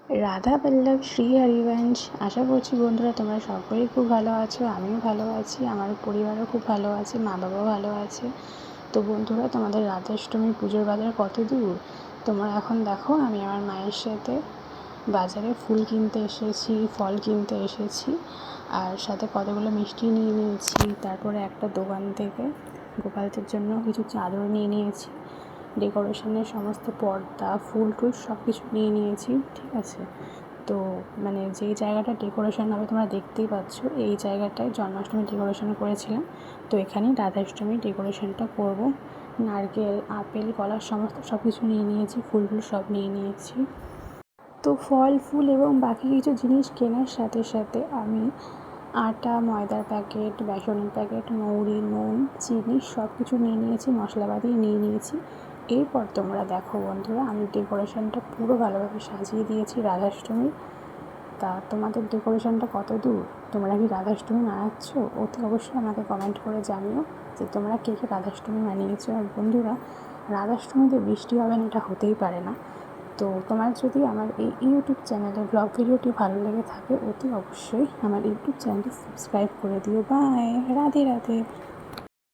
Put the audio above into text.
রাধা বল্লভ শ্রী হরিবংশ। আশা করছি বন্ধুরা তোমরা সকলেই খুব ভালো আছো, আমিও ভালো আছি, আমার পরিবারও খুব ভালো আছে, মা বাবাও ভালো আছে। তো বন্ধুরা, তোমাদের রাধাষ্টমী পুজোর বাজার কত দূর? তোমরা এখন দেখো, আমি আমার মায়ের সাথে বাজারে ফুল কিনতে এসেছি, ফল কিনতে এসেছি, আর সাথে কতগুলো মিষ্টি নিয়ে নিয়েছি। তারপরে একটা দোকান থেকে গোপালদের জন্য কিছু চাদর নিয়ে নিয়েছি, ডেকোরেশনের সমস্ত পর্দা, ফুল টুল সব কিছু নিয়ে নিয়েছি, ঠিক আছে। তো মানে যেই জায়গাটা ডেকোরেশন হবে তোমরা দেখতেই পাচ্ছ, এই জায়গাটায় জন্মাষ্টমী ডেকোরেশন করেছিলাম। তো এখানেই রাধাষ্টমী ডেকোরেশনটা করব। নারকেল, আপেল, কলা সমস্ত সব কিছু নিয়ে নিয়েছি, ফুল টুল সব নিয়ে নিয়েছি। তো ফল ফুল এবং বাকি কিছু জিনিস কেনার সাথে সাথে আমি আটা, ময়দার প্যাকেট, বেসনের প্যাকেট, মৌরি, নুন, চিনি সব কিছু নিয়ে নিয়েছি, মশলাপাতি নিয়ে নিয়েছি। এরপর তোমরা দেখো বন্ধুরা, আমি ডেকোরেশনটা পুরো ভালোভাবে সাজিয়ে দিয়েছি রাধাষ্টমী। তা তোমাদের ডেকোরেশনটা কত দূর? তোমরা কি রাধাষ্টমী মানাচ্ছ? অতি অবশ্যই আমাকে কমেন্ট করে জানিও যে তোমরা কে কে রাধাষ্টমী মানিয়েছো। আর বন্ধুরা, রাধাষ্টমীতে বৃষ্টি হবে না এটা হতেই পারে না। তো তোমার যদি আমার এই ইউটিউব চ্যানেলে ব্লগ ভিডিওটি ভালো লেগে থাকে, অতি অবশ্যই আমার ইউটিউব চ্যানেলটি সাবস্ক্রাইব করে দিও। বাই, রাধে রাধে।